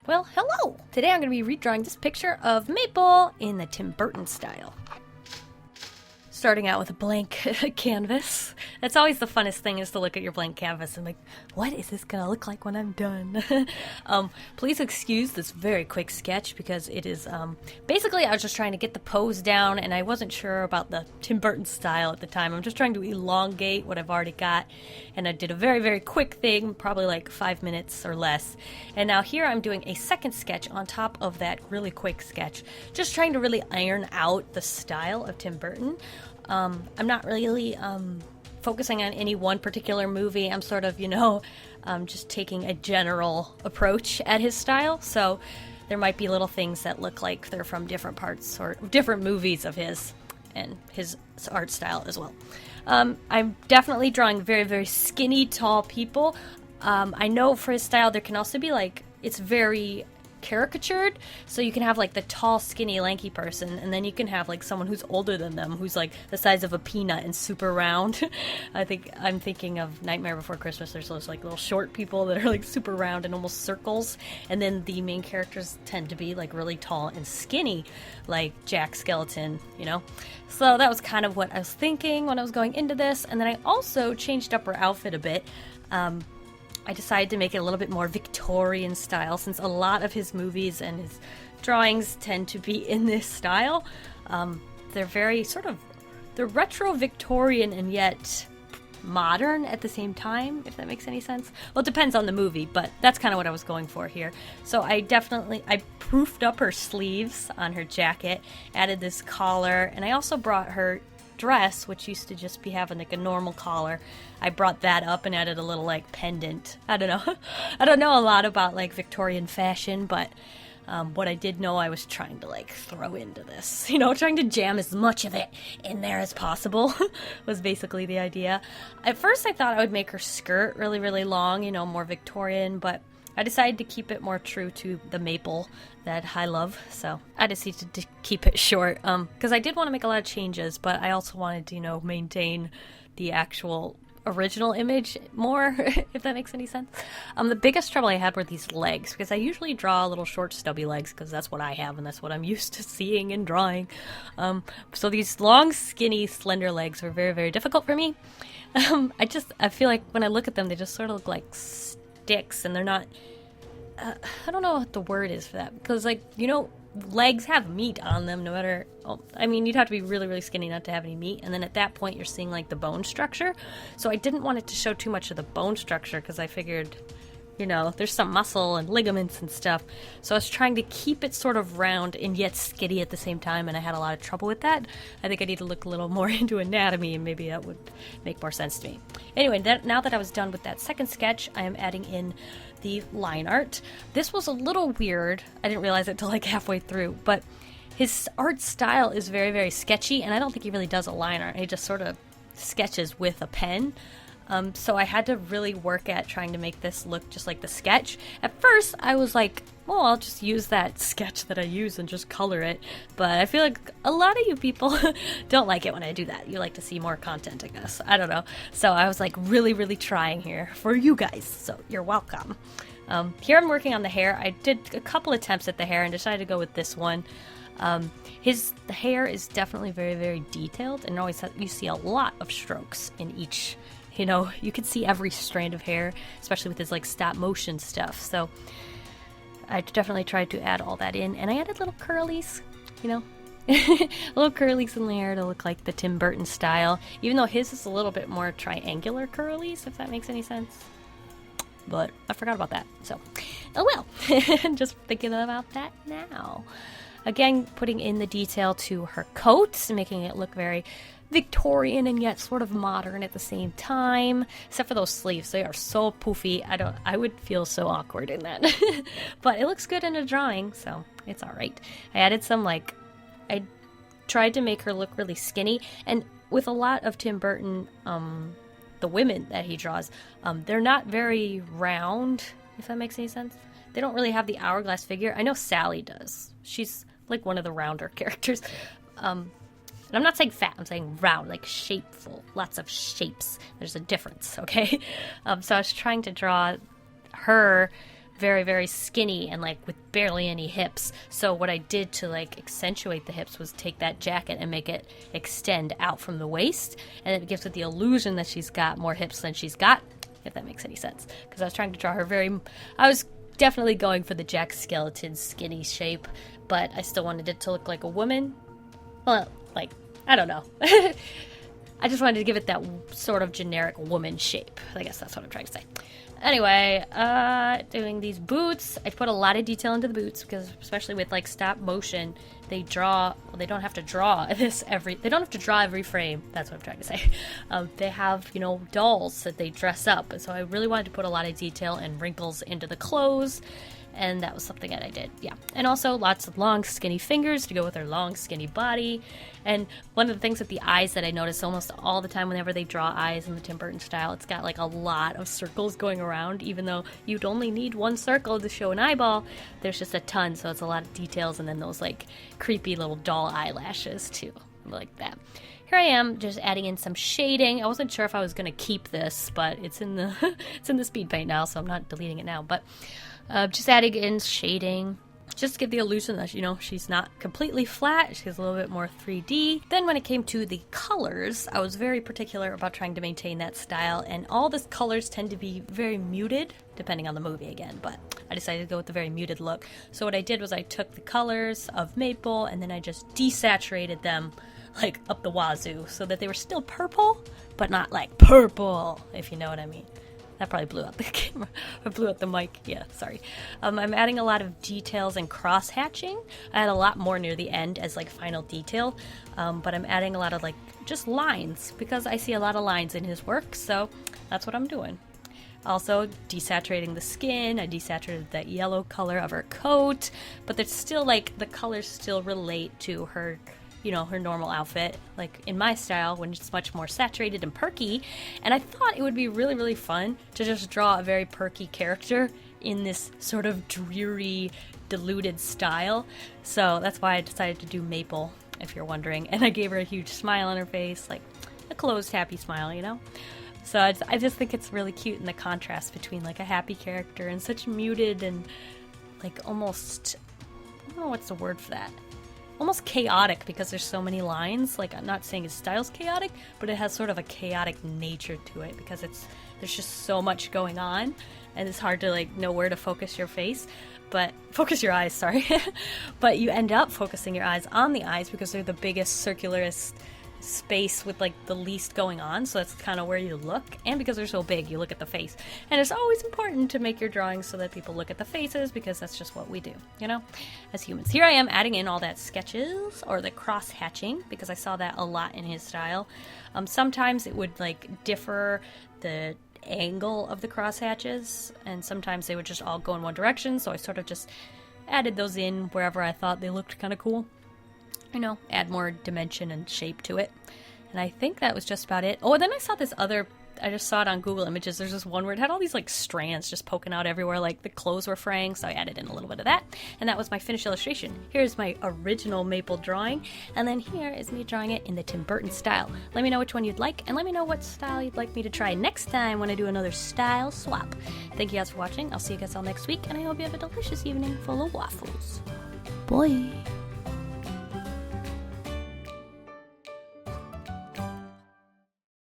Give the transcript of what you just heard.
Well, hello! Today I'm going to be redrawing this picture of Maple in the Tim Burton style. Starting out with a blank canvas. That's always the funnest thing, is to look at your blank canvas and like, what is this going to look like when I'm done? Please excuse this very quick sketch because it is, basically I was just trying to get the pose down and I wasn't sure about the Tim Burton style at the time. I'm just trying to elongate what I've already got, and I did a very, very quick thing, probably like 5 minutes or less. And now here I'm doing a second sketch on top of that really quick sketch, just trying to really iron out the style of Tim Burton. I'm not really focusing on any one particular movie. I'm sort of, just taking a general approach at his style. So there might be little things that look like they're from different parts or different movies of his and his art style as well. I'm definitely drawing very, very skinny, tall people. I know for his style there can also be it's very caricatured, so you can have the tall, skinny, lanky person, and then you can have someone who's older than them, who's the size of a peanut and super round. I'm thinking of Nightmare Before Christmas. There's those little short people that are super round and almost circles, and then the main characters tend to be really tall and skinny, like Jack Skellington, So that was kind of what I was thinking when I was going into this, and then I also changed up her outfit a bit. I decided to make it a little bit more Victorian style, since a lot of his movies and his drawings tend to be in this style. They're very they're retro Victorian and yet modern at the same time, if that makes any sense. Well, it depends on the movie, but that's kind of what I was going for here. So I proofed up her sleeves on her jacket, added this collar, and I also brought her dress, which used to just be having a normal collar. I brought that up and added a little pendant. I don't know. I don't know a lot about Victorian fashion, but what I did know I was trying to throw into this, trying to jam as much of it in there as possible was basically the idea. At first I thought I would make her skirt really, really long, more Victorian, but I decided to keep it more true to the maple that I love, so I decided to keep it short, because I did want to make a lot of changes, but I also wanted to, maintain the actual original image more, if that makes any sense. The biggest trouble I had were these legs, because I usually draw little short stubby legs, because that's what I have, and that's what I'm used to seeing and drawing. So these long, skinny, slender legs were very, very difficult for me. I feel like when I look at them, they just sort of look like sticks, and they're not, I don't know what the word is for that, because legs have meat on them no matter, you'd have to be really, really skinny not to have any meat, and then at that point you're seeing the bone structure, so I didn't want it to show too much of the bone structure, because I figured, there's some muscle and ligaments and stuff, so I was trying to keep it sort of round and yet skinny at the same time, and I had a lot of trouble with that. I think I need to look a little more into anatomy, and maybe that would make more sense to me. Anyway, now that I was done with that second sketch, I am adding in the line art. This was a little weird. I didn't realize it till halfway through, but his art style is very, very sketchy, and I don't think he really does a line art. He just sort of sketches with a pen. So I had to really work at trying to make this look just like the sketch. At first, I was like, well, I'll just use that sketch that I use and just color it. But I feel like a lot of you people don't like it when I do that. You like to see more content, I guess. I don't know. So I was really, really trying here for you guys. So you're welcome. Here I'm working on the hair. I did a couple attempts at the hair and decided to go with this one. The hair is definitely very, very detailed, and always you see a lot of strokes in each. You could see every strand of hair, especially with his stop motion stuff. So I definitely tried to add all that in, and I added little curlies, little curlies in the hair to look like the Tim Burton style, even though his is a little bit more triangular curlies, if that makes any sense. But I forgot about that, so oh well. Just thinking about that now. Again, putting in the detail to her coat, making it look very Victorian and yet sort of modern at the same time, except for those sleeves. They are so poofy. I would feel so awkward in that. But it looks good in a drawing, so it's all right. I added some I tried to make her look really skinny, and with a lot of Tim Burton, the women that he draws, they're not very round, if that makes any sense. They don't really have the hourglass figure. I know Sally does. She's one of the rounder characters. And I'm not saying fat, I'm saying round, shapeful, lots of shapes. There's a difference, okay? So I was trying to draw her very, very skinny and like with barely any hips. So what I did to like accentuate the hips was take that jacket and make it extend out from the waist, and it gives it the illusion that she's got more hips than she's got, if that makes any sense. Because I was trying to draw her I was definitely going for the Jack Skellington skinny shape, but I still wanted it to look like a woman. Well, like, I don't know. I just wanted to give it that sort of generic woman shape. I guess that's what I'm trying to say. Anyway, doing these boots, I put a lot of detail into the boots because especially with like stop motion, they don't have to draw every frame. That's what I'm trying to say. They have, you know, dolls that they dress up. So I really wanted to put a lot of detail and wrinkles into the clothes. And that was something that I did, yeah. And also lots of long, skinny fingers to go with her long, skinny body. And one of the things with the eyes that I notice almost all the time whenever they draw eyes in the Tim Burton style, it's got like a lot of circles going around, even though you'd only need one circle to show an eyeball. There's just a ton, so it's a lot of details, and then those like creepy little doll eyelashes too, like that. Here I am, just adding in some shading. I wasn't sure if I was going to keep this, but it's in the it's in the speed paint now, so I'm not deleting it now. But just adding in shading, just to give the illusion that, you know, she's not completely flat. She's a little bit more 3D. Then when it came to the colors, I was very particular about trying to maintain that style, and all the colors tend to be very muted, depending on the movie again, but I decided to go with the very muted look. So what I did was I took the colors of Maple and then I just desaturated them like up the wazoo so that they were still purple, but not like purple, if you know what I mean. That probably blew out the camera, or blew out the mic. Yeah, sorry. I'm adding a lot of details and cross-hatching. I had a lot more near the end as like final detail, but I'm adding a lot of like just lines because I see a lot of lines in his work, so that's what I'm doing. Also desaturating the skin. I desaturated that yellow color of her coat, but there's still like the colors still relate to her, you know, her normal outfit, like in my style when it's much more saturated and perky. And I thought it would be really, really fun to just draw a very perky character in this sort of dreary, diluted style. So that's why I decided to do Maple, if you're wondering. And I gave her a huge smile on her face, like a closed, happy smile, you know? So I just think it's really cute in the contrast between like a happy character and such muted and like almost, I don't know what's the word for that, almost chaotic because there's so many lines. Like, I'm not saying his style's chaotic, but it has sort of a chaotic nature to it because there's just so much going on and it's hard to like know where to focus your face, but focus your eyes, sorry. But you end up focusing your eyes on the eyes because they're the biggest circularist space with like the least going on, so that's kind of where you look, and because they're so big you look at the face, and it's always important to make your drawings so that people look at the faces because that's just what we do, you know, as humans. Here I am adding in all that sketches or the cross hatching because I saw that a lot in his style. Sometimes it would like differ the angle of the cross hatches, and sometimes they would just all go in one direction, so I sort of just added those in wherever I thought they looked kind of cool. You know, add more dimension and shape to it. And I think that was just about it. Oh, and then I saw this other, I just saw it on Google Images. There's this one where it had all these like strands just poking out everywhere, like the clothes were fraying, so I added in a little bit of that. And that was my finished illustration. Here's my original Maple drawing, and then here is me drawing it in the Tim Burton style. Let me know which one you'd like, and let me know what style you'd like me to try next time when I do another style swap. Thank you guys for watching. I'll see you guys all next week, and I hope you have a delicious evening full of waffles. Bye!